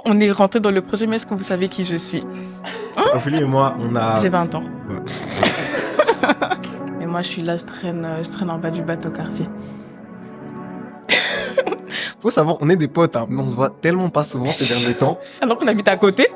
On est rentré dans le projet, mais est-ce que vous savez qui je suis? Ophélie et moi, on a... J'ai 20 ans. Ouais. Et moi, je suis là, je traîne en bas du bateau quartier. Faut savoir, on est des potes, hein, mais on se voit tellement pas souvent ces derniers temps. Alors qu'on habite à côté.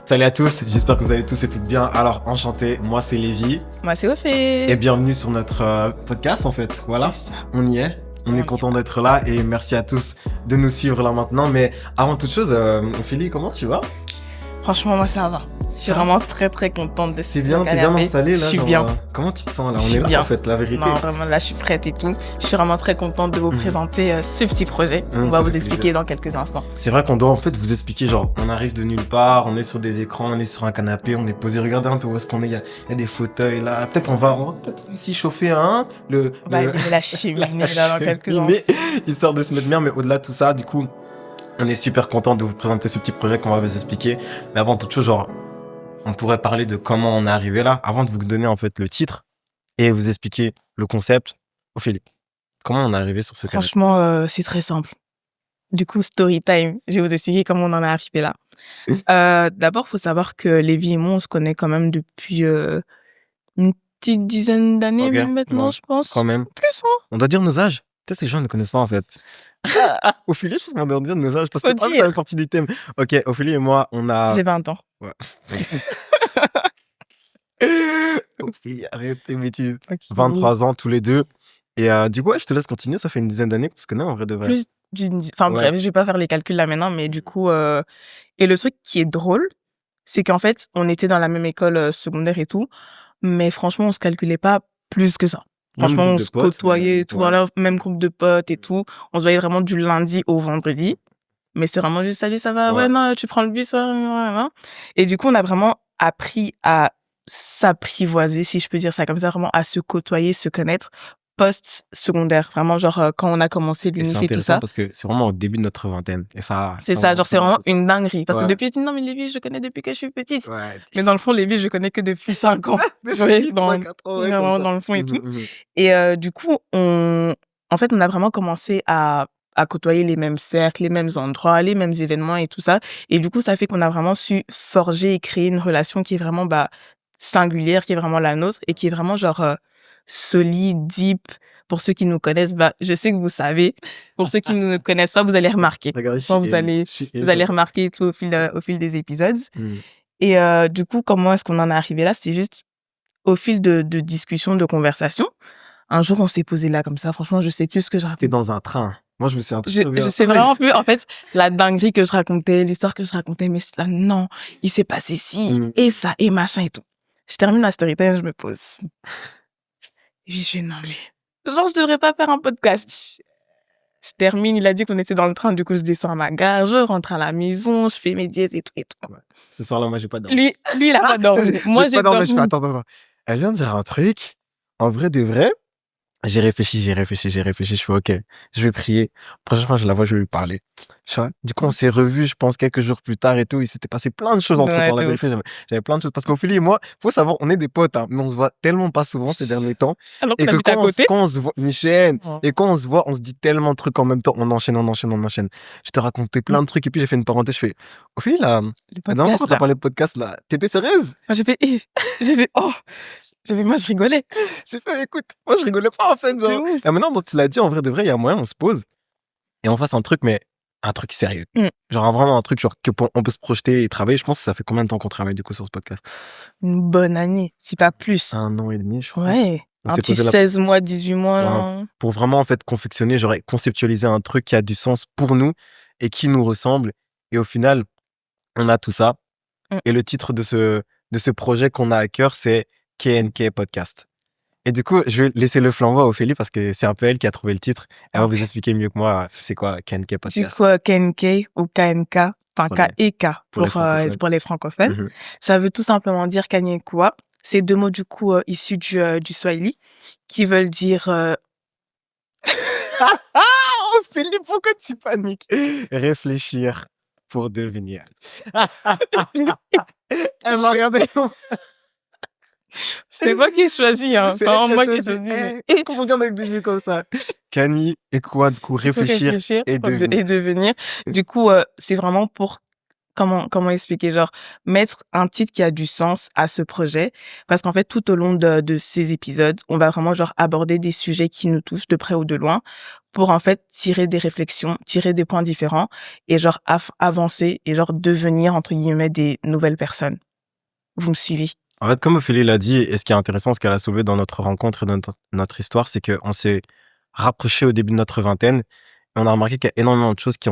Salut à tous, j'espère que vous allez tous et toutes bien. Alors, enchanté, moi c'est Lévi. Moi, c'est Ophé. Et bienvenue sur notre podcast en fait. Voilà, C'est ça. on y est. On est content d'être là et merci à tous de nous suivre là maintenant. Mais avant toute chose, Ophélie, comment tu vas? Franchement, moi, ça va. Je suis vraiment très très contente de T'es bien installé là? Je suis bien. Comment tu te sens là? Je On suis est là bien. en fait, la vérité. Non, vraiment, là, je suis prête et tout. Je suis vraiment très contente de vous présenter ce petit projet. On ça va vous fait expliquer dans quelques instants. C'est vrai qu'on doit en fait vous expliquer, genre, on arrive de nulle part, on est sur des écrans, on est sur un canapé, on est posé, regardez un peu où est-ce qu'on est, il y a des fauteuils là, peut-être on va peut-être aussi chauffer on va allumer la cheminée là dans quelques instants. Histoire de se mettre bien, mais au-delà de tout ça, du coup, on est super content de vous présenter ce petit projet qu'on va vous expliquer. Mais avant toute chose, genre, on pourrait parler de comment on est arrivé là, avant de vous donner en fait le titre et vous expliquer le concept. Ophélie, comment on est arrivé sur ce canapé? Franchement, c'est très simple. Du coup, story time. Je vais vous expliquer comment on en est arrivé là. D'abord, faut savoir que Lévi et moi, on se connaît quand même depuis une petite dizaine d'années Ok, maintenant, ouais, je pense. quand même. Plus, hein. On doit dire nos âges. Peut-être que les gens ne connaissent pas en fait. Ophélie, je pense qu'on doit dire nos âges parce que Faut ça dire. fait partie du thème. Ok, Ophélie et moi, on a... J'ai 20 ans. Ouais. Ophélie, arrête tes bêtises. Ok. 23 ans tous les deux. Et du coup, ouais, je te laisse continuer. Ça fait une dizaine d'années qu'on se connaît en vrai de vrai. Plus Enfin Ouais. bref, je vais pas faire les calculs là maintenant, mais du coup... Et le truc qui est drôle, c'est qu'en fait, on était dans la même école secondaire et tout, mais franchement, on se calculait pas plus que ça. Même Franchement, groupe on de se potes, côtoyait et tout, ouais. voilà, même groupe de potes et tout. On se voyait vraiment du lundi au vendredi. Mais c'est vraiment juste, salut, ça va? Ouais. Ouais, non, tu prends le bus, ouais, ouais, ouais. Et du coup, on a vraiment appris à s'apprivoiser, si je peux dire ça comme ça, vraiment à se côtoyer, se connaître post-secondaire. Vraiment, genre, quand on a commencé Et c'est l'unif et tout intéressant ça. parce que c'est vraiment au début de notre vingtaine. Et ça... C'est ça, genre, c'est vraiment une dinguerie. Parce Ouais. que depuis, je dis, non, mais Lévi, je le connais depuis que je suis petite. Ouais. Mais dans le fond, Lévi, je le connais que depuis 5 ans. Depuis Ouais, dans, 3-4 ans, ouais, vraiment comme ça. dans le fond et tout. Mhm, mhm. Et du coup, en fait, on a vraiment commencé à côtoyer les mêmes cercles, les mêmes endroits, les mêmes événements et tout ça. Et du coup, ça fait qu'on a vraiment su forger et créer une relation qui est vraiment singulière, qui est vraiment la nôtre et qui est vraiment genre solide, deep. Pour ceux qui nous connaissent, je sais que vous savez. Pour ceux qui ne nous connaissent pas, vous allez remarquer. Regarde, Bon, vous allez remarquer tout au fil des épisodes. Mhm. Et du coup, comment est-ce qu'on en est arrivé là? C'est juste au fil de discussions, de conversations. Un jour, on s'est posé là comme ça. Franchement, je sais plus ce que je racontais. C'était dans un train. Moi, je me suis Je sais vraiment plus, en fait, la dinguerie que je racontais, l'histoire que je racontais, mais je suis là, non, il s'est passé ci, et ça, et machin et tout. Je termine la story time, je me pose. Et puis je fais, non mais, genre, je devrais pas faire un podcast. Je termine, il a dit qu'on était dans le train, du coup, je descends à ma gare, je rentre à la maison, je fais mes diètes et tout et tout. Ouais. Ce soir-là, moi, j'ai pas dormi. Lui, il a pas dormi. Moi, j'ai pas dormi. dormi. Je fais, attends. Elle vient de dire un truc. En vrai de vrai, j'ai réfléchi. Je fais, ok, je vais prier. Prochaine fois, je la vois, je vais lui parler. Du coup, on s'est revus, je pense, quelques jours plus tard et tout. Il s'était passé plein de choses entre Ouais, temps. La de vérité, j'avais plein de choses. Parce qu'Ophélie et moi, faut savoir, on est des potes, hein, mais on se voit tellement pas souvent ces derniers temps. Alors Et qu'on que habite à côté. quand on se voit, Michel, Oh. et quand on se voit, on se dit tellement de trucs en même temps. On enchaîne. Je te racontais plein de trucs. Et puis, j'ai fait une parenthèse. Je fais, Ophélie, là, Le la dernière fois podcast, quand t'as là. parlé de podcast, là, t'étais sérieuse? Moi, moi, je rigolais. J'ai fait, écoute, moi je rigolais pas en fait, genre. De ouf. Et maintenant, donc tu l'as dit, en vrai de vrai, il y a moyen, on se pose et on fasse un truc, mais un truc sérieux. Genre vraiment un truc genre on peut se projeter et travailler. Je pense que ça fait combien de temps qu'on travaille du coup sur ce podcast? Une bonne année, si pas plus. 1 an et demi, je crois. Ouais. On Un s'est petit posé 16 mois, 18 mois, Ouais. là. Pour vraiment en fait confectionner, genre conceptualiser un truc qui a du sens pour nous et qui nous ressemble. Et au final, on a tout ça. Et le titre de ce projet qu'on a à cœur, c'est KNK Podcast. Et du coup, je vais laisser le flambeau à Ophélie parce que c'est un peu elle qui a trouvé le titre. Elle va vous expliquer mieux que moi c'est quoi KNK Podcast. Du coup, KNK ou KNK, enfin Pour les- KEK pour les francophones. Mhm. Ça veut tout simplement dire Kanyekwa. C'est 2 mots du coup issus du Swahili qui veulent dire Ophélie, pourquoi tu paniques? Réfléchir pour devenir. Elle m'a regardé. C'est moi qui ai choisi, hein. C'est C'est vraiment elle qui a moi qui ai choisi. choisi. On regarde avec des yeux comme ça. Kani et quoi, du coup, Il faut réfléchir réfléchir et devenir. et devenir. Du coup, c'est vraiment pour comment expliquer? Genre, mettre un titre qui a du sens à ce projet. Parce qu'en fait, tout au long de ces épisodes, on va vraiment, genre, aborder des sujets qui nous touchent de près ou de loin pour, en fait, tirer des réflexions, tirer des points différents et genre avancer et genre devenir, entre guillemets, des nouvelles personnes. Vous me suivez? En fait, comme Ophélie l'a dit, et ce qui est intéressant, ce qu'elle a soulevé dans notre rencontre et dans notre histoire, c'est qu'on s'est rapprochés au début de notre vingtaine et on a remarqué qu'il y a énormément de choses qui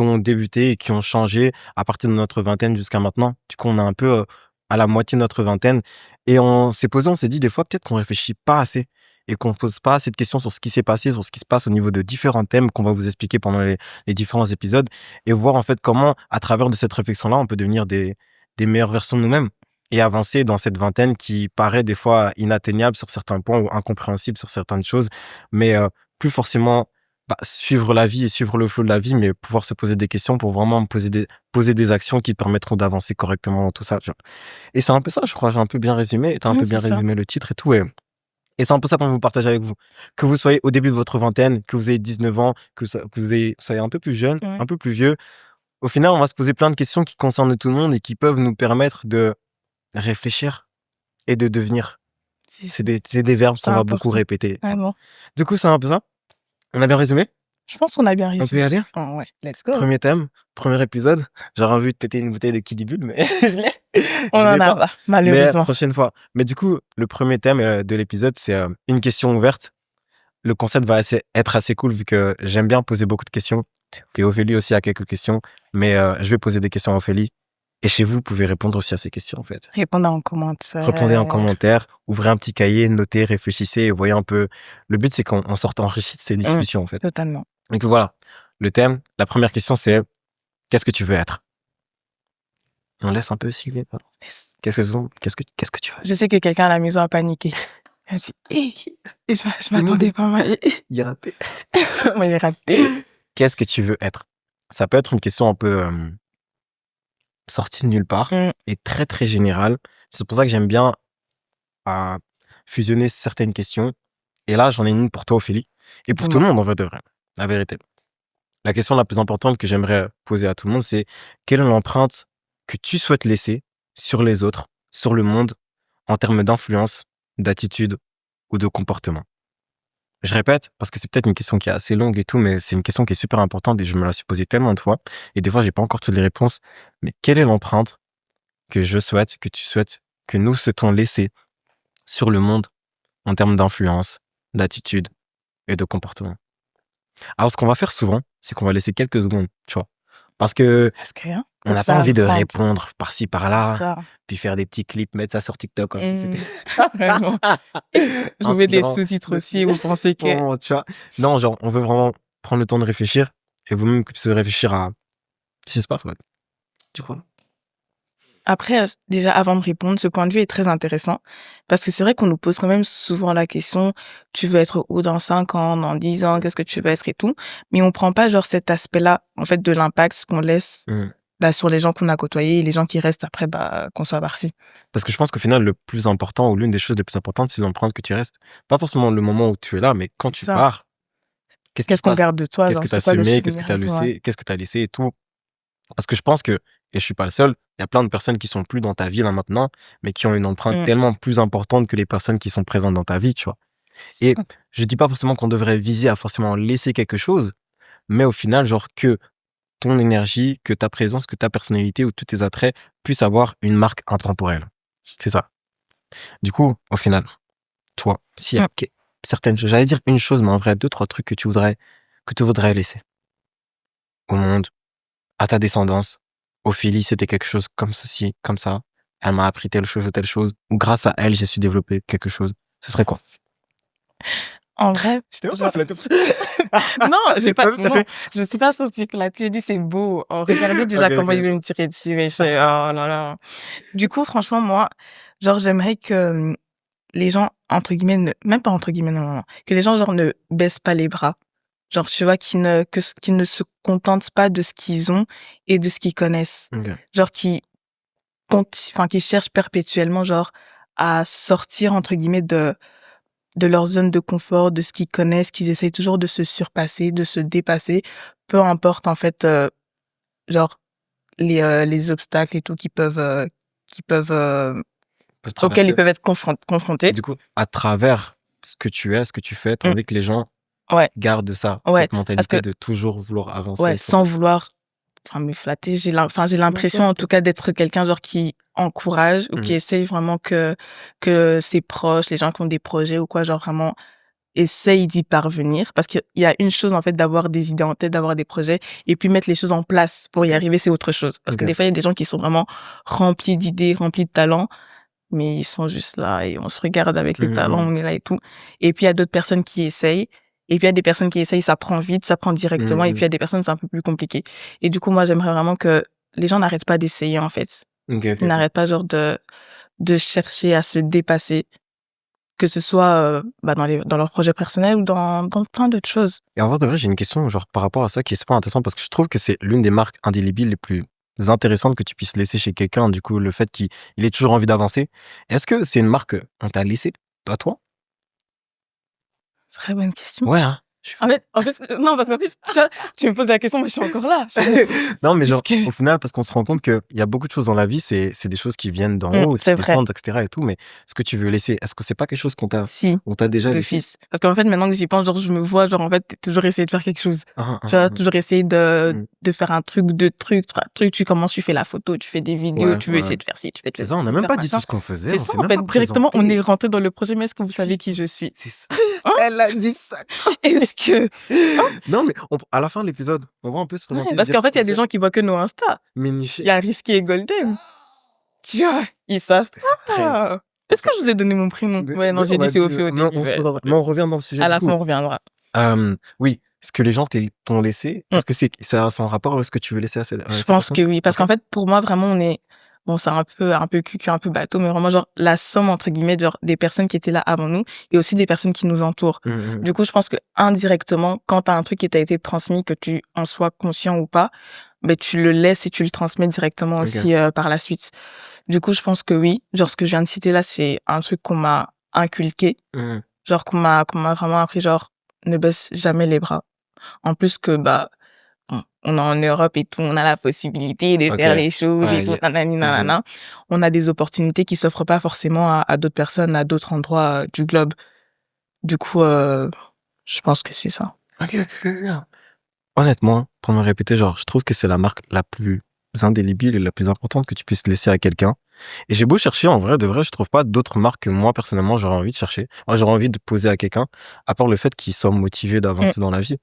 ont débuté et qui ont changé à partir de notre vingtaine jusqu'à maintenant. Du coup, on est un peu à la moitié de notre vingtaine et on s'est posé, on s'est dit des fois peut-être qu'on réfléchit pas assez et qu'on pose pas assez de questions sur ce qui s'est passé, sur ce qui se passe au niveau de différents thèmes qu'on va vous expliquer pendant les différents épisodes et voir en fait comment, à travers de cette réflexion-là, on peut devenir des meilleures versions de nous-mêmes et avancer dans cette vingtaine qui paraît des fois inatteignable sur certains points ou incompréhensible sur certaines choses, mais plus forcément suivre la vie et suivre le flot de la vie, mais pouvoir se poser des questions pour vraiment poser des actions qui permettront d'avancer correctement dans tout ça. Tu vois. Et c'est un peu ça, je crois, j'ai un peu bien résumé, t'as un peu C'est bien ça. résumé le titre et tout. Et c'est un peu ça qu'on veut partager avec vous. Que vous soyez au début de votre vingtaine, que vous ayez 19 ans, que vous soyez un peu plus jeune, Ouais. un peu plus vieux. Au final, on va se poser plein de questions qui concernent tout le monde et qui peuvent nous permettre de réfléchir et de devenir. C'est des verbes C'est qu'on va beaucoup important. répéter. Vraiment. Du coup, c'est un peu ça. On a bien résumé? Je pense qu'on a bien On peut y résumé. aller? Oh, ouais, let's go. Premier thème, premier épisode. J'aurais envie de péter une bouteille de Kid Bull, mais On je en l'ai a pas. pas, Mais malheureusement. prochaine fois. Mais du coup, le premier thème de l'épisode, c'est une question ouverte. Le concept va être assez cool vu que j'aime bien poser beaucoup de questions. Et Ophélie aussi a quelques questions. Mais je vais poser des questions à Ophélie. Et chez vous, vous pouvez répondre aussi à ces questions, en fait. Répondez en commentaire. Répondez en commentaire, ouvrez un petit cahier, notez, réfléchissez et voyez un peu. Le but, c'est qu'on sorte enrichi de ces discussions, en fait. Totalement. Donc voilà, le thème, la première question, c'est qu'est-ce que tu veux être? On laisse un peu Sylvie. Qu'est-ce que tu veux? Je sais que quelqu'un à la maison a paniqué. Elle dit, je m'attendais pas. Moi, Il est raté. il est raté. Qu'est-ce que tu veux être? Ça peut être une question un peu sortie de nulle part et très très générale. C'est pour ça que j'aime bien fusionner certaines questions. Et là, j'en ai une pour toi, Ophélie. Et pour tout le monde, en vrai de vrai. La vérité. La question la plus importante que j'aimerais poser à tout le monde, c'est quelle est l'empreinte que tu souhaites laisser sur les autres, sur le monde, en termes d'influence, d'attitude ou de comportement? Je répète, parce que c'est peut-être une question qui est assez longue et tout, mais c'est une question qui est super importante et je me la suis posée tellement de fois. Et des fois, j'ai pas encore toutes les réponses. Mais quelle est l'empreinte que je souhaite, que tu souhaites, que nous souhaitons laisser sur le monde en termes d'influence, d'attitude et de comportement? Alors, ce qu'on va faire souvent, c'est qu'on va laisser quelques secondes, tu vois. Parce que on n'a pas envie de répondre par-ci, par-là, puis faire des petits clips, mettre ça sur TikTok. Comme si c'était... Vraiment. Je vous mets des sous-titres aussi, vous pensez que... Bon, tu vois. Non, genre, on veut vraiment prendre le temps de réfléchir et vous-même que puissiez réfléchir à ce qui se passe, ouais. Tu crois? Après, déjà, avant de répondre, ce point de vue est très intéressant parce que c'est vrai qu'on nous pose quand même souvent la question, tu veux être où dans 5 ans, dans 10 ans, qu'est-ce que tu veux être et tout, mais on prend pas genre cet aspect-là, en fait, de l'impact, ce qu'on laisse sur les gens qu'on a côtoyés et les gens qui restent après, qu'on soit partis. Parce que je pense qu'au final, le plus important ou l'une des choses les plus importantes, c'est l'empreinte que tu restes. Pas forcément le moment où tu es là, mais quand tu pars, qu'est-ce qu'on garde de toi? Qu'est-ce que tu as semé, qu'est-ce que tu as laissé, qu'est-ce que tu as laissé et tout. Parce que je pense que, et je suis pas le seul, il y a plein de personnes qui sont plus dans ta vie là maintenant, mais qui ont une empreinte tellement plus importante que les personnes qui sont présentes dans ta vie, tu vois. Et je dis pas forcément qu'on devrait viser à forcément laisser quelque chose, mais au final, genre que ton énergie, que ta présence, que ta personnalité ou tous tes attraits puissent avoir une marque intemporelle. C'est ça. Du coup, au final, toi, s'il y a certaines choses, j'allais dire une chose, mais en vrai, 2-3 trucs que tu voudrais laisser au monde, à ta descendance. Ophélie, c'était quelque chose comme ceci, comme ça. Elle m'a appris telle chose ou telle chose. Ou grâce à elle, j'ai su développer quelque chose. Ce serait quoi? En vrai, je non, j'ai pas, non, je suis pas ce type-là. Tu dis c'est beau. Oh, regardez déjà comment il veut me tirer dessus. Mais oh là là. Du coup, franchement, moi, genre, j'aimerais que les gens, entre guillemets, même pas entre guillemets, non, que les gens, genre, ne baissent pas les bras. Genre, tu vois, qu'ils ne se contentent pas de ce qu'ils ont et de ce qu'ils connaissent. Genre, qui cherchent perpétuellement, genre, à sortir, entre guillemets, de leur zone de confort, de ce qu'ils connaissent, qu'ils essayent toujours de se surpasser, de se dépasser, peu importe, en fait, genre, les obstacles et tout qui peuvent, Peut se auxquels ils traverser. peuvent être Et confrontés. du coup, à travers ce que tu es, ce que tu fais, tu as Mmh. envie que les gens Ouais, gardent ça, ouais, cette parce mentalité que de toujours vouloir avancer ouais, et tout. sans vouloir, enfin, me flatter, j'ai OK, l'impression, en tout OK. cas, d'être quelqu'un, genre, qui encourage ou qui Mmh. essaye vraiment que ses proches, les gens qui ont des projets ou quoi, genre, vraiment essayent d'y parvenir. Parce qu'il y a une chose, en fait, d'avoir des idées en tête, d'avoir des projets et puis mettre les choses en place pour y OK, arriver, c'est autre chose. Parce que OK. des fois, il y a des gens qui sont vraiment remplis d'idées, remplis de talents, mais ils sont juste là et on se regarde avec les Mmh talents, mh. on est là et tout. Et puis il y a d'autres personnes qui essayent. Et puis il y a des personnes qui essayent, ça prend vite, ça prend Mmh directement. Et puis mh. il y a des personnes, c'est un peu plus compliqué. Et du coup, moi, j'aimerais vraiment que les gens n'arrêtent pas d'essayer, en fait. OK, OK, Ils OK. n'arrêtent pas, genre, de chercher à se dépasser, que ce soit dans leurs projets personnels ou dans plein d'autres choses. Et en vrai de vrai, j'ai une question, genre, par rapport à ça qui est super intéressante parce que je trouve que c'est l'une des marques indélébiles les plus intéressantes que tu puisses laisser chez quelqu'un, du coup, le fait qu'il ait toujours envie d'avancer. Est-ce que c'est une marque qu'on t'a laissée à toi? Très bonne question. Ouais, hein? En fait, non, parce qu'en plus, tu me poses la question, moi, je suis encore là. Non, mais Parce genre, que, au final, parce qu'on se rend compte qu'il y a beaucoup de choses dans la vie, c'est des choses qui viennent d'en haut, qui c'est vrai. descendent, et cetera et tout, mais ce que tu veux laisser, est-ce que c'est pas quelque chose Si, on t'a déjà laissé? d'office. Parce qu'en fait, maintenant que j'y pense, genre, je me vois, genre, en fait, toujours essayer de faire quelque chose. Hein, Tu hein, vois, hein. toujours essayer Mmh. de faire un truc, tu commences, tu fais la photo, tu fais des vidéos, Ouais, tu veux ouais. essayer de faire ci, tu veux C'est essayer ça, on n'a de même faire pas dit tout machin. ce qu'on faisait, C'est on ça, s'est en même fait, pas directement, on est présenté. rentré dans le projet, mais est-ce que vous savez qui je suis? C'est ça. Hein? Elle a dit ça comme Est-ce que, non, mais à la fin de l'épisode, on va un peu se ouais, présenter, parce dire qu'en ce fait, il y qu'on a des fait. gens qui voient que nos Insta. Mais Il nicher. y a Risky et Golden. Tu vois, ils savent Trends. pas. Est-ce que je vous ai donné mon prénom? Ouais, non, Oui, j'ai on dit m'a c'est dit, au mais début, on se ouais. présente. Mais on revient dans le sujet À du la fin, coup. on reviendra. Oui, ce que les gens t'ont laissé, Mmh. est-ce que c'est en rapport avec ce que tu veux laisser à Je ces pense personnes? que oui, parce OK. qu'en fait, pour moi, vraiment, on est bon, c'est un peu cucu, un peu bateau, mais vraiment, genre, la somme, entre guillemets, genre, des personnes qui étaient là avant nous et aussi des personnes qui nous entourent. Mmh mh. Du coup, je pense que indirectement, quand tu as un truc qui t'a été transmis, que tu en sois conscient ou pas, ben, tu le laisses et tu le transmets directement OK. aussi, par la suite. Du coup, je pense que oui. Genre, ce que je viens de citer là, c'est un truc qu'on m'a inculqué. Mmh. Genre, qu'on m'a vraiment appris, genre, ne baisse jamais les bras. En plus que, on est en Europe et tout, on a la possibilité de OK. faire les choses et Ouais, tout, nanani, mmh. nanana. On a des opportunités qui s'offrent pas forcément à d'autres personnes, à d'autres endroits du globe. Du coup, je pense que c'est ça. OK, OK, OK. Honnêtement, pour me répéter, genre, je trouve que c'est la marque la plus indélébile et la plus importante que tu puisses laisser à quelqu'un. Et j'ai beau chercher, en vrai, de vrai, je trouve pas d'autres marques que moi, personnellement, j'aurais envie de chercher. Moi, j'aurais envie de poser à quelqu'un, à part le fait qu'il soit motivé Mmh, d'avancer dans la vie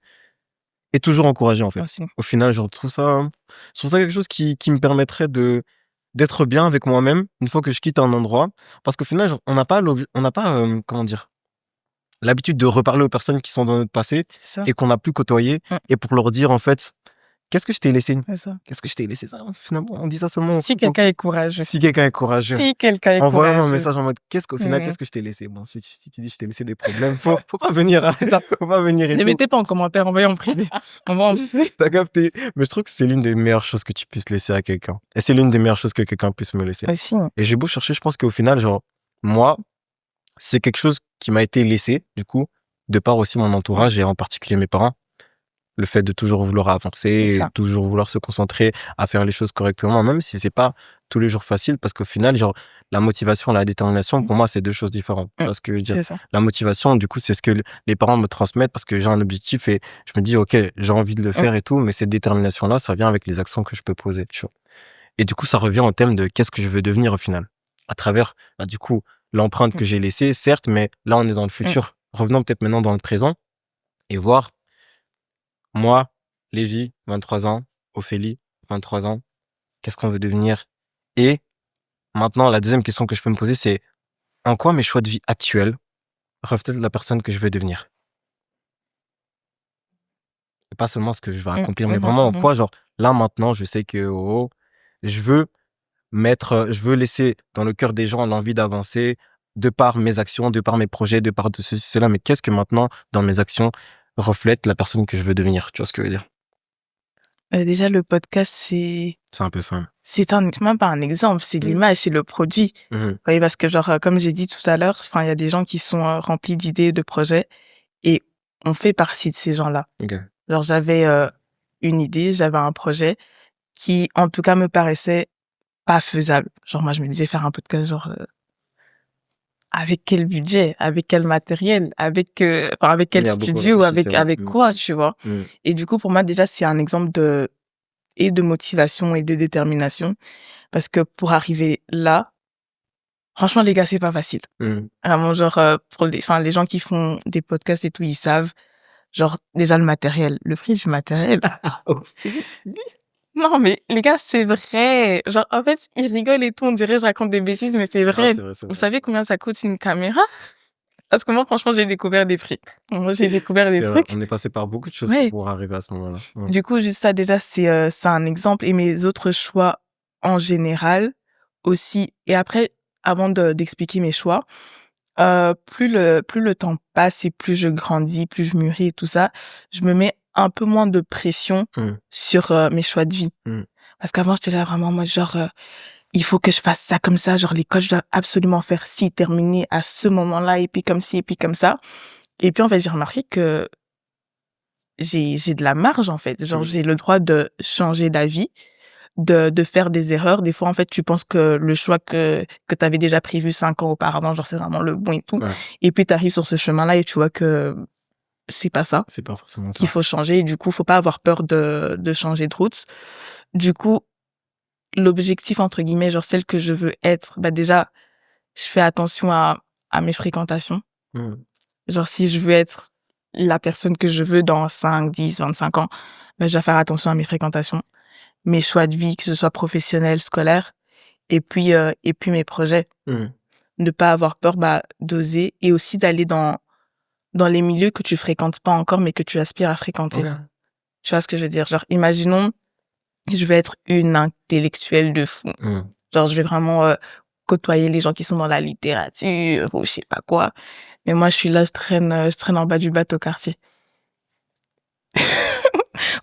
et toujours encouragé, en fait. aussi. Au final, je trouve ça quelque chose qui me permettrait d'être bien avec moi-même une fois que je quitte un endroit. Parce qu'au final, genre, on n'a pas, comment dire, l'habitude de reparler aux personnes qui sont dans notre passé C'est ça. et qu'on n'a plus côtoyé Mmh, et pour leur dire, en fait, qu'est-ce que je t'ai laissé? c'est ça. Qu'est-ce que je t'ai laissé ça? Finalement, on dit ça seulement Si quelqu'un est courageux. si quelqu'un est courageux. Si quelqu'un est Envoie-moi un courageux. message en mode, qu'au final, Mmh, qu'est-ce que je t'ai laissé? Bon, si tu dis je t'ai laissé des problèmes, faut pas venir, hein. c'est ça. Faut pas venir et Ne tout. mettez pas en commentaire, envoyez en privé. Envoie en privé. T'as capté? Mais je trouve que c'est l'une des meilleures choses que tu puisses laisser à quelqu'un. Et c'est l'une des meilleures choses que quelqu'un puisse me laisser. Aussi. Et j'ai beau chercher, je pense qu'au final, genre, moi, c'est quelque chose qui m'a été laissé, du coup, de par aussi mon Mmh, entourage et en particulier mes parents. Le fait de toujours vouloir avancer, c'est et ça. toujours vouloir se concentrer à faire les choses correctement, même si c'est pas tous les jours facile, parce qu'au final, genre, la motivation, la détermination, Mmh, pour moi, c'est deux choses différentes. Tu mmh, vois ce que je veux dire? c'est ça. La motivation, du coup, c'est ce que les parents me transmettent parce que j'ai un objectif et je me dis, OK, j'ai envie de le Mmh, faire et tout, mais cette détermination-là, ça vient avec les actions que je peux poser, tu vois? Et du coup, ça revient au thème de qu'est-ce que je veux devenir au final? À travers, du coup, l'empreinte mmh, que j'ai laissée, certes, mais là, on est dans le mmh. futur. Revenons peut-être maintenant dans le présent et voir moi, Lévi, 23 ans, Ophélie, 23 ans, qu'est-ce qu'on veut devenir? Et maintenant, la deuxième question que je peux me poser, c'est en quoi mes choix de vie actuels reflètent la personne que je veux devenir? Et pas seulement ce que je veux Mmh. accomplir, mais Mmh mh. vraiment en Mmh. quoi, genre, là, maintenant, je sais que, oh, je veux je veux laisser dans le cœur des gens l'envie d'avancer de par mes actions, de par mes projets, de par de ceci, cela. Mais qu'est-ce que maintenant, dans mes actions, reflète la personne que je veux devenir? Tu vois ce que je veux dire? Déjà, le podcast, c'est C'est un peu ça. même pas un exemple, c'est l'image, c'est le produit. Oui, parce que genre, comme j'ai dit tout à l'heure, enfin, il y a des gens qui sont remplis d'idées, de projets, et on fait partie de ces gens-là. Ok. Genre, j'avais une idée, j'avais un projet qui, en tout cas, me paraissait pas faisable. Genre, moi, je me disais faire un podcast, genre, avec quel budget, avec quel matériel, avec Il quel y a beaucoup studio, réfléchi, c'est vrai. avec quoi, tu vois. Et du coup, pour moi, déjà, c'est un exemple de motivation et de détermination. Parce que pour arriver là, franchement, les gars, c'est pas facile. Vraiment, genre, pour les gens qui font des podcasts et tout, ils savent. Genre, déjà, le matériel, le prix du matériel. Non, mais les gars, c'est vrai. Genre, en fait, ils rigolent et tout, on dirait je raconte des bêtises, mais c'est Non, vrai. c'est vrai, c'est Vous vrai. savez combien ça coûte une caméra? Parce que moi, franchement, j'ai découvert des prix. Moi, j'ai découvert des C'est vrai, trucs. on est passé par beaucoup de choses pour Ouais. pouvoir arriver à ce moment-là. Du coup, juste ça, déjà, c'est un exemple. Et mes autres choix en général aussi. Et après, avant d'expliquer mes choix, plus le temps passe et plus je grandis, plus je mûris et tout ça, je me mets un peu moins de pression sur mes choix de vie. Parce qu'avant, j'étais là vraiment, moi, genre, il faut que je fasse ça comme ça. Genre, l'école, je dois absolument faire ci, terminer à ce moment-là, et puis comme ci, et puis comme ça. Et puis, en fait, j'ai remarqué que j'ai de la marge, en fait. Genre, j'ai le droit de changer d'avis, de faire des erreurs. Des fois, en fait, tu penses que le choix que t'avais déjà prévu 5 ans auparavant, genre, c'est vraiment le bon et tout. Ouais. Et puis, t'arrives sur ce chemin-là et tu vois que c'est pas ça, C'est pas forcément qu'il ça. faut changer. Et du coup, faut pas avoir peur de changer de route. Du coup, l'objectif, entre guillemets, genre, celle que je veux être, bah, déjà, je fais attention à mes fréquentations. Genre, si je veux être la personne que je veux dans 5, 10, 25 ans, bah, je dois faire attention à mes fréquentations, mes choix de vie, que ce soit professionnel, scolaire, et puis mes projets. Ne pas avoir peur, bah, d'oser et aussi d'aller dans les milieux que tu fréquentes pas encore, mais que tu aspires à fréquenter. Ouais. Tu vois ce que je veux dire? Genre, imaginons, je vais être une intellectuelle de fou. Genre, je vais vraiment côtoyer les gens qui sont dans la littérature ou je sais pas quoi. Mais moi, je suis là, je traîne en bas du bateau quartier.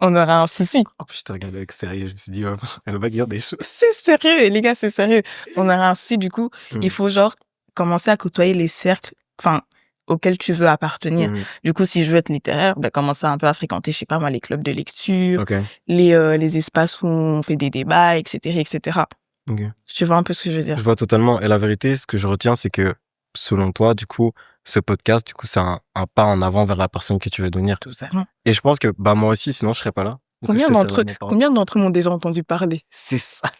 On aura un souci. Oh, puis je te regardais avec sérieux. Je me suis dit, oh, elle va dire des choses. C'est sérieux, les gars, c'est sérieux. On aura un souci, du coup, il faut genre commencer à côtoyer les cercles, enfin, auxquels tu veux appartenir. Du coup, si je veux être littéraire, ben, commencer un peu à fréquenter, je sais pas moi, les clubs de lecture, Ok. les espaces où on fait des débats, etc., etc. Ok. Tu vois un peu ce que je veux dire? Je vois totalement. Et la vérité, ce que je retiens, c'est que, selon toi, du coup, ce podcast, du coup, c'est un pas en avant vers la personne que tu veux devenir. Tout ça. Et je pense que, bah, moi aussi, sinon, je serais pas là. Du coup, je Combien te d'entre eux, céderai mon parole. combien d'entre eux m'ont déjà entendu parler? C'est ça.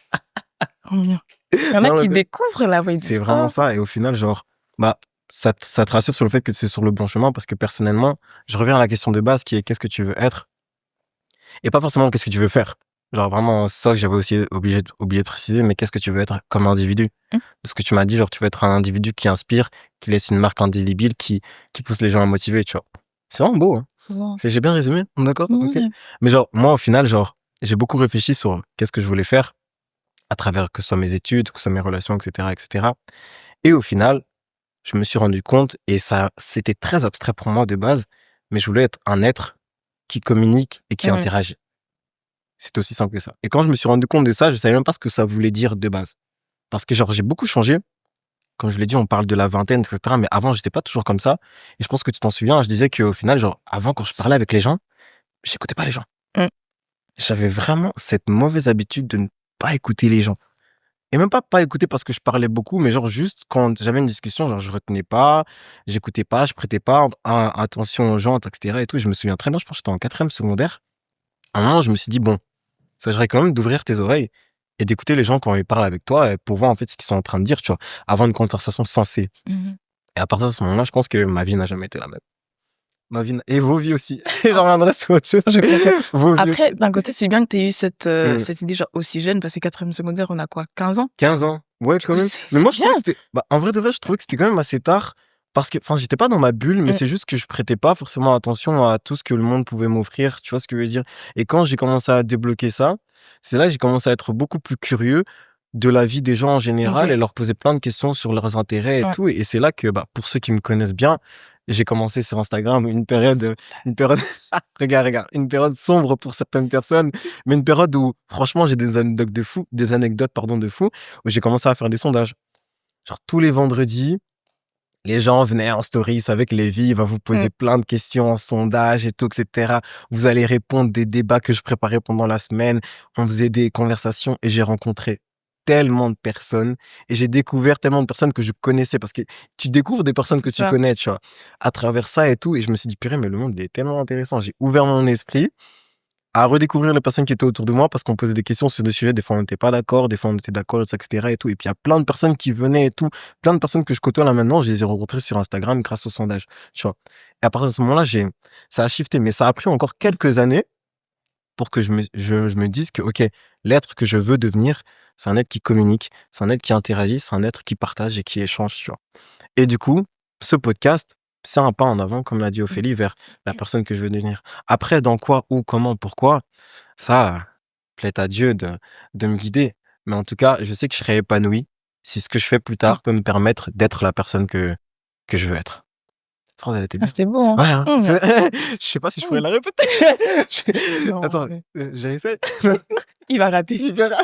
Combien? Il y en a Non, qui mais découvrent la voix, ils c'est disent, vraiment oh. ça. Et au final, genre, bah, ça te rassure sur le fait que c'est sur le bon chemin parce que personnellement, je reviens à la question de base qui est qu'est-ce que tu veux être et pas forcément qu'est-ce que tu veux faire. Genre vraiment, c'est ça que j'avais aussi oublié de préciser, mais qu'est-ce que tu veux être comme individu? De ce que tu m'as dit, genre, tu veux être un individu qui inspire, qui laisse une marque indélébile, qui pousse les gens à motiver, tu vois. C'est vraiment beau, hein. Bon. J'ai bien résumé, d'accord? Ok. Ouais. Mais genre, moi, au final, genre, j'ai beaucoup réfléchi sur qu'est-ce que je voulais faire à travers que ce soit mes études, que ce soit mes relations, etc., etc. Et au final, je me suis rendu compte, et ça, c'était très abstrait pour moi de base, mais je voulais être un être qui communique et qui interagit. C'est aussi simple que ça. Et quand je me suis rendu compte de ça, je savais même pas ce que ça voulait dire de base. Parce que genre, j'ai beaucoup changé. Comme je l'ai dit, on parle de la vingtaine, etc. Mais avant, j'étais pas toujours comme ça. Et je pense que tu t'en souviens, je disais qu'au final, genre, avant, quand je parlais avec les gens, j'écoutais pas les gens. J'avais vraiment cette mauvaise habitude de ne pas écouter les gens. Et même pas écouter parce que je parlais beaucoup, mais genre juste quand j'avais une discussion, genre je retenais pas, j'écoutais pas, je prêtais pas attention aux gens, etc. Et tout. Et je me souviens très bien, je pense que j'étais en 4e secondaire. À un moment, je me suis dit, bon, ça serait quand même d'ouvrir tes oreilles et d'écouter les gens quand ils parlent avec toi pour voir en fait ce qu'ils sont en train de dire, tu vois, avant une conversation sensée. Et à partir de ce moment-là, je pense que ma vie n'a jamais été la même. Ma vie et vos vies aussi. J'en reviendrai sur autre chose. Vos vies Après, aussi. d'un côté, c'est bien que tu aies eu cette idée genre aussi jeune, parce que 4e secondaire, on a quoi? 15 ans? 15 ans. Ouais, Du quand coup, même. c'est Mais moi, je bien. trouvais que c'était, bah, en vrai de vrai, je trouvais que c'était quand même assez tard parce que, enfin, j'étais pas dans ma bulle, mais c'est juste que je prêtais pas forcément attention à tout ce que le monde pouvait m'offrir. Tu vois ce que je veux dire? Et quand j'ai commencé à débloquer ça, c'est là que j'ai commencé à être beaucoup plus curieux de la vie des gens en général Ouais. et leur poser plein de questions sur leurs intérêts et Ouais. tout. Et c'est là que, bah, pour ceux qui me connaissent bien, j'ai commencé sur Instagram, une période, regarde, une période sombre pour certaines personnes, mais une période où, franchement, j'ai des anecdotes, pardon, de fou, où j'ai commencé à faire des sondages. Genre, tous les vendredis, les gens venaient en story, ils savaient que Lévi va vous Mmh. poser plein de questions en sondage et tout, etc. Vous allez répondre des débats que je préparais pendant la semaine. On faisait des conversations et j'ai rencontré tellement de personnes et j'ai découvert tellement de personnes que je connaissais parce que tu découvres des personnes que C'est tu ça. connais, tu vois, à travers ça et tout. Et je me suis dit, purée, mais le monde il est tellement intéressant. J'ai ouvert mon esprit à redécouvrir les personnes qui étaient autour de moi parce qu'on posait des questions sur des sujets. Des fois, on n'était pas d'accord, des fois, on était d'accord, etc. et tout. Et puis, il y a plein de personnes qui venaient et tout. Plein de personnes que je côtoie là maintenant, je les ai rencontrées sur Instagram grâce au sondage. Tu vois. Et à partir de ce moment-là, ça a shifté. Mais ça a pris encore quelques années pour que je me dise que, OK, l'être que je veux devenir, c'est un être qui communique, c'est un être qui interagit, c'est un être qui partage et qui échange, tu vois. Et du coup, ce podcast, c'est un pas en avant, comme l'a dit Mmh. Ophélie, vers la personne que je veux devenir. Après, dans quoi, où, comment, pourquoi, ça, plaît à Dieu de me guider. Mais en tout cas, je sais que je serai épanoui si ce que je fais plus Mmh. tard peut me permettre d'être la personne que je veux être. Cette phrase, elle était Ah, bien. c'était beau, hein? Ouais, hein. Merci. Je sais pas si je pourrais Mmh. la répéter. Non, Attends, mais j'essaie. il va rater. Il verra.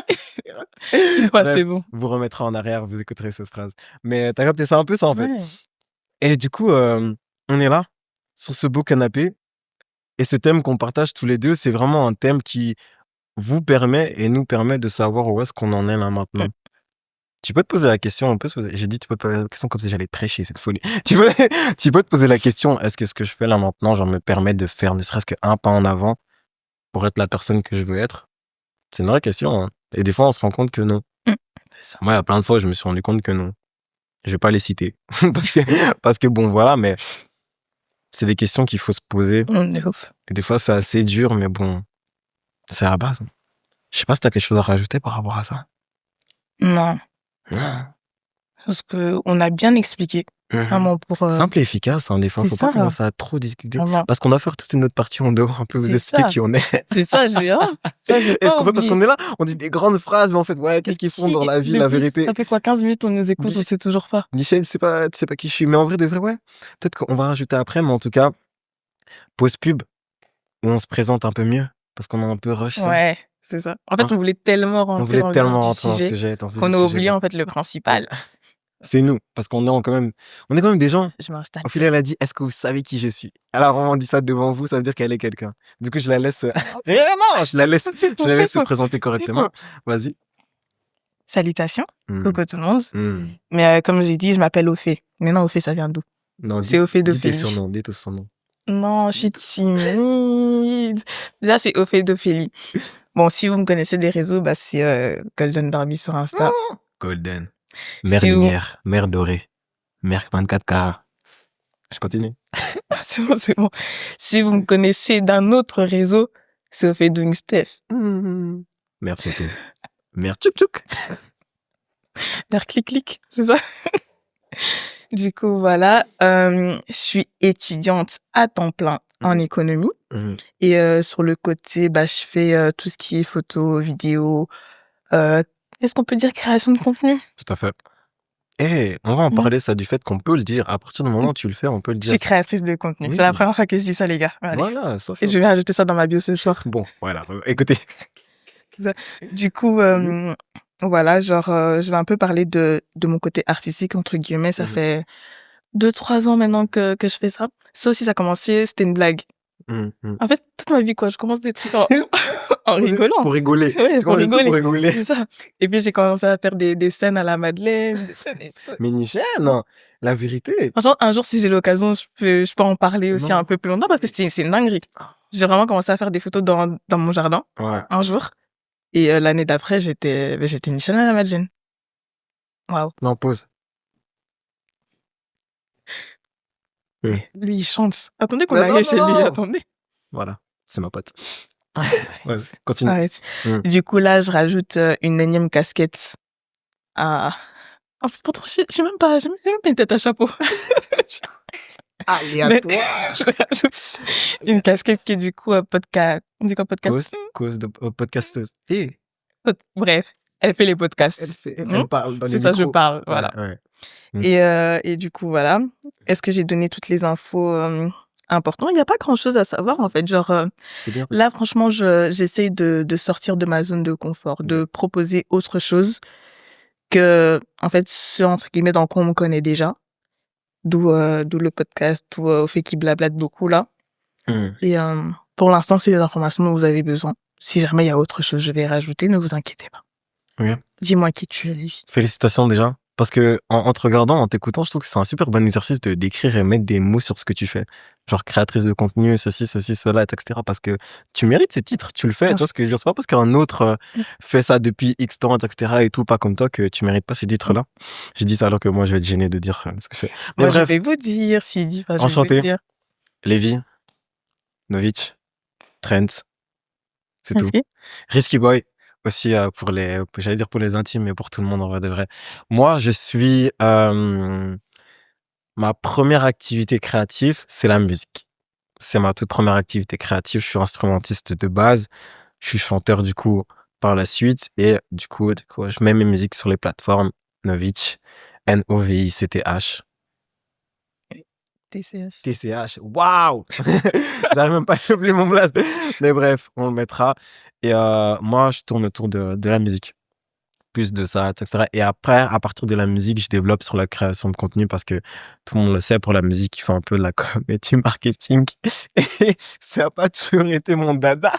Ouais, Bref, c'est bon. vous remettrez en arrière, vous écouterez cette phrase. Mais t'as capté ça un peu, ça, en fait. Ouais. Et du coup, on est là, sur ce beau canapé. Et ce thème qu'on partage tous les deux, c'est vraiment un thème qui vous permet et nous permet de savoir où est-ce qu'on en est là Mmh. maintenant. Tu peux te poser la question, j'ai dit tu peux te poser la question comme si j'allais prêcher, cette folie. Tu peux, tu peux te poser la question, est-ce que ce que je fais là maintenant, genre me permet de faire ne serait-ce qu'un pas en avant pour être la personne que je veux être? C'est une vraie question, hein. Et des fois, on se rend compte que non. Mmh. C'est ça. Moi, il y a plein de fois, je me suis rendu compte que non. Je vais pas les citer. Parce que bon, voilà, mais c'est des questions qu'il faut se poser. De ouf. Et des fois, c'est assez dur, mais bon, c'est à la base, hein. Je sais pas si t'as quelque chose à rajouter par rapport à ça. Non, Ah. parce qu'on a bien expliqué, Mhm. vraiment pour, Simple et efficace, hein, des fois. c'est Faut pas ça, commencer à trop discuter. vraiment. Parce qu'on doit faire toute une autre partie en dehors, un peu vous C'est expliquer ça. qui on est. C'est ça, ça, j'ai Et ce pas qu'on fait, parce oublié. qu'on est là, on dit des grandes phrases, mais en fait, ouais, qu'est-ce qu'ils font dans la vie, la Depuis, vérité? ça fait quoi, 15 minutes, on nous écoute, on Mich- sait toujours pas. Michel, tu sais pas qui je suis. Mais en vrai, de vrai, ouais. Peut-être qu'on va rajouter après, mais en tout cas, pause pub, où on se présente un peu mieux. Parce qu'on a un peu rush ça. Ouais, c'est ça. En fait, Hein. on voulait tellement On rentrer voulait dans le vif tellement du rentrer sujet dans ce qu'on a oublié, sujet-là. en fait, le Ouais. principal. C'est nous, parce on est quand même des gens. Je m'installe. Au final, elle a dit, est-ce que vous savez qui je suis? Alors, on dit ça devant vous, ça veut dire qu'elle est quelqu'un. Du coup, je la laisse, vraiment, C'est je bon, la c'est laisse se bon, présenter c'est correctement. bon. Vas-y. Salutations, Hmm. coucou tout le monde. Hmm. Mais comme j'ai dit, je m'appelle Ophé. Mais non, Ophé, ça vient d'où? Non, C'est Ophé dis tes d'Ophélie. surnoms, dis ton surnom. Non, je suis timide. Déjà, c'est Ophé d'Ophélie. Bon, si vous me connaissez des réseaux, bah, c'est Golden Barbie sur Insta. Golden. Mère Si vous... lumière, mère dorée, mère 24K. Je continue. C'est bon, c'est bon. Si vous me connaissez d'un autre réseau, c'est Ophé Doing Stuff. Mère photo, mère tchouk tchouk. Vers clic-clic, c'est ça? Du coup, voilà. Je suis étudiante à temps plein en économie. Et sur le côté, bah, je fais tout ce qui est photo, vidéo. Est-ce qu'on peut dire création de contenu? Tout à fait. Eh, on va en Mhm. parler, ça, du fait qu'on peut le dire. À partir du moment où tu le fais, on peut le Je dire. suis créatrice de contenu. Oui. C'est la première fois que je dis ça, les gars. Allez. Voilà, sauf. Et je vais rajouter ça dans ma bio ce soir. Bon, voilà, écoutez. Du coup, voilà, genre, je vais un peu parler de mon côté artistique, entre guillemets. Ça fait 2-3 ans maintenant que je fais ça. Ça aussi, ça a commencé, c'était une blague. En fait, toute ma vie, quoi, je commence des trucs en rigolant. Pour rigoler. Ouais, pour rigoler. Pour rigoler. C'est ça. Et puis, j'ai commencé à faire des scènes à la Madeleine. Des scènes et tout. Mais Nichelle, non, la vérité. Franchement, un jour, si j'ai l'occasion, je peux en parler aussi Non. un peu plus longtemps parce que c'est une dinguerie. J'ai vraiment commencé à faire des photos dans mon jardin, Ouais. un jour. Et l'année d'après, j'étais Michel à la Madeleine. Waouh. Non, pause. Lui, il chante. Attendez qu'on Non, arrive chez lui, non. attendez. Voilà, c'est ma pote. Ouais, continue. Arrête. Du coup, là, je rajoute une énième casquette à... Oh, pourtant, j'ai même pas une tête à chapeau. Allez, à Mais toi. je rajoute une casquette qui est du coup podcast. On dit quoi, podcast? Cause de podcasteuse. Hey, Bref, elle fait les podcasts. elle parle dans les C'est ça, je micros. parle, voilà. Ouais. Et du coup, voilà. est-ce que j'ai donné toutes les infos importantes? Il n'y a pas grand-chose à savoir, en fait. Genre, C'est bien. là, franchement, j'essaye de sortir de ma zone de confort, de proposer autre chose que, en fait, ce, entre guillemets, dans quoi on me connaît déjà. D'où le podcast, d'où au fait qu'il blablate beaucoup, là. Hmm. Et pour l'instant, c'est les informations dont vous avez besoin. Si jamais il y a autre chose, je vais rajouter, ne vous inquiétez pas. Oui. Dis-moi qui tu es, Lévi. Félicitations déjà. Parce que en te regardant, en t'écoutant, je trouve que c'est un super bon exercice de d'écrire et mettre des mots sur ce que tu fais. Genre créatrice de contenu, ceci, cela, etc. Parce que tu mérites ces titres, tu le fais. Tu vois ce que je veux dire? C'est pas parce qu'un autre fait ça depuis X temps, etc. et tout, pas comme toi, que tu mérites pas ces titres-là. J'ai dit ça alors que moi, je vais être gêné de dire ce que je fais. Mais Moi, je bref, vais vous dire, s'il dit pas, je vais enchanté. vous dire. Lévi, Novitch, Trent, c'est tout. Merci. Risky Boy aussi pour les, j'allais dire pour les intimes, mais pour tout le monde en vrai de vrai. Moi, je suis ma première activité créative, c'est la musique. C'est ma toute première activité créative. Je suis instrumentiste de base. Je suis chanteur du coup par la suite et du coup je mets mes musiques sur les plateformes Novitch, Novicth. TCH. TCH, waouh. J'arrive même pas à oublier mon blast. Mais bref, on le mettra. Et moi, je tourne autour de la musique. Plus de ça, etc. Et après, à partir de la musique, je développe sur la création de contenu parce que tout le monde le sait, pour la musique, il faut un peu de la com et du marketing. Et ça n'a pas toujours été mon dada.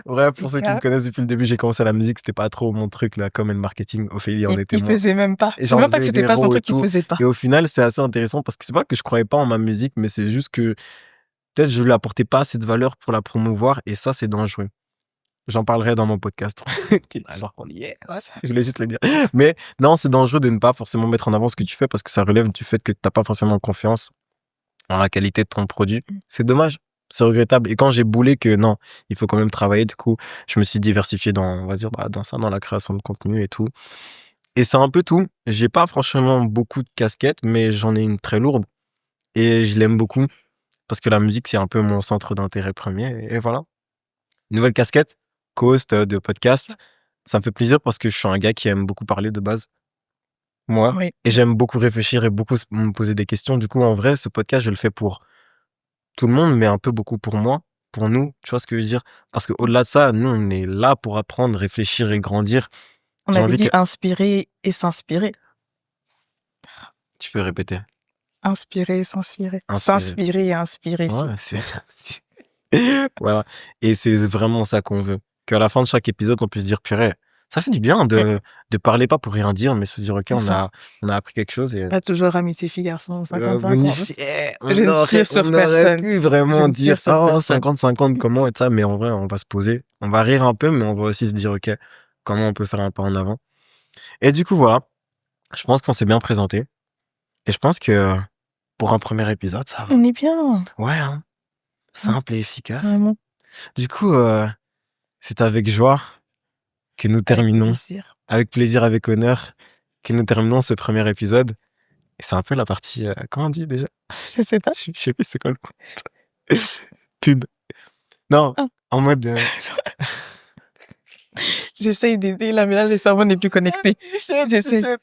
Bref, pour ceux qui me connaissent depuis le début, j'ai commencé la musique, c'était pas trop mon truc, la com et le marketing. Ophélie en était Il moins. faisait même pas. Et C'est même pas que c'était pas son truc qu'il tout. faisait pas. Et au final, c'est assez intéressant parce que c'est pas que je croyais pas en ma musique, mais c'est juste que peut-être je lui apportais pas assez de valeur pour la promouvoir et ça, c'est dangereux. J'en parlerai dans mon podcast. Alors on y est. Je voulais juste le dire. Mais non, c'est dangereux de ne pas forcément mettre en avant ce que tu fais parce que ça relève du fait que tu n'as pas forcément confiance en la qualité de ton produit. C'est dommage. C'est regrettable. Et quand j'ai boulé que non, il faut quand même travailler, du coup, je me suis diversifié dans, on va dire, dans ça, dans la création de contenu et tout. Et c'est un peu tout. J'ai pas franchement beaucoup de casquettes, mais j'en ai une très lourde. Et je l'aime beaucoup parce que la musique, c'est un peu mon centre d'intérêt premier. Et voilà. Nouvelle casquette, co-host de podcast. Ça me fait plaisir parce que je suis un gars qui aime beaucoup parler de base. Moi. Oui. Et j'aime beaucoup réfléchir et beaucoup me poser des questions. Du coup, en vrai, ce podcast, je le fais pour tout le monde, mais un peu beaucoup pour moi, pour nous. Tu vois ce que je veux dire? Parce qu'au-delà de ça, nous, on est là pour apprendre, réfléchir et grandir. On J'ai avait envie dit que... inspirer et s'inspirer. Tu peux répéter. Inspirer et s'inspirer. Inspirer. S'inspirer et inspirer. Ouais, c'est... Voilà. Et c'est vraiment ça qu'on veut. Qu'à la fin de chaque épisode, on puisse dire, purée, ça fait du bien de parler pas pour rien dire, mais se dire, ok, C'est ça. on a appris quelque chose. Et Pas toujours amitié filles garçons, 50-50. bonifié. Je ne tire sur on aurait personne. pu vraiment Je ne dire, tire sur oh, personne. 50-50, comment et ça, mais en vrai, on va se poser. On va rire un peu, mais on va aussi se dire, ok, comment on peut faire un pas en avant. Et du coup, voilà. Je pense qu'on s'est bien présenté. Et je pense que pour un premier épisode, ça va. On est bien. Ouais, hein. Simple et efficace. Vraiment. Du coup, c'est avec joie que nous terminons, avec plaisir, avec honneur, que nous terminons ce premier épisode. Et c'est un peu la partie, comment on dit déjà? Je sais pas. Je sais plus c'est quoi le mot. Pub. Non, en mode... J'essaye d'aider là, mais là, le cerveau n'est plus connecté. J'essaie.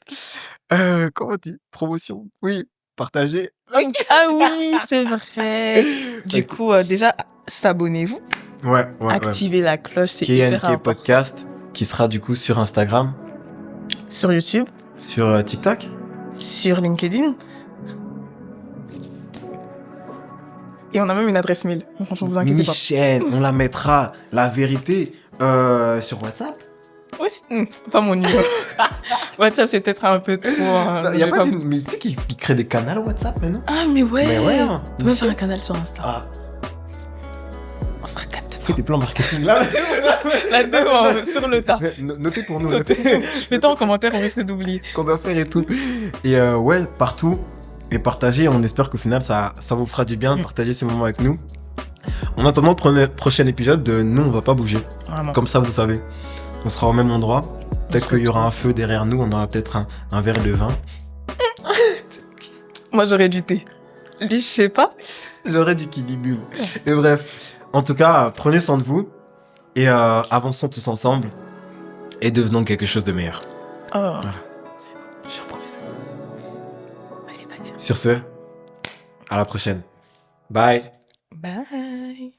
Comment on dit? Promotion? Oui, partager. Ah oui, c'est vrai. Du coup, déjà, s'abonnez-vous. Ouais. Activez la cloche, c'est hyper KNK important. Podcast, qui sera du coup sur Instagram, Sur YouTube, sur TikTok, sur LinkedIn. Et on a même une adresse mail. Franchement, vous inquiétez pas. Michel, on la mettra, la vérité, sur WhatsApp. Oui, pas mon numéro. WhatsApp, c'est peut-être un peu trop. Il y a pas des... Mais tu sais qu'ils créent des canaux WhatsApp maintenant? Ah, mais ouais. Mais ouais, hein. On peut faire un canal sur Insta. Ah. On sera 4. Fais des plans marketing là. Là-dedans, sur le tas. Notez pour nous, Mettez en commentaire, on risque d'oublier. Qu'on doit faire et tout. Et ouais, partout. Et partagez. On espère qu'au final, ça vous fera du bien de partager ces moments avec nous. En attendant le prochain épisode, nous, on va pas bouger. Vraiment. Comme ça, vous savez. On sera au même endroit. Peut-être qu'il y aura un feu derrière nous. On aura peut-être un verre de vin. Moi, j'aurais du thé. Lui, je sais pas. J'aurais du Kidibule. Et bref. En tout cas, prenez soin de vous. Et avançons tous ensemble. Et devenons quelque chose de meilleur. Oh. Voilà. J'ai improvisé. Allez, pas dire. Sur ce, à la prochaine. Bye. Bye.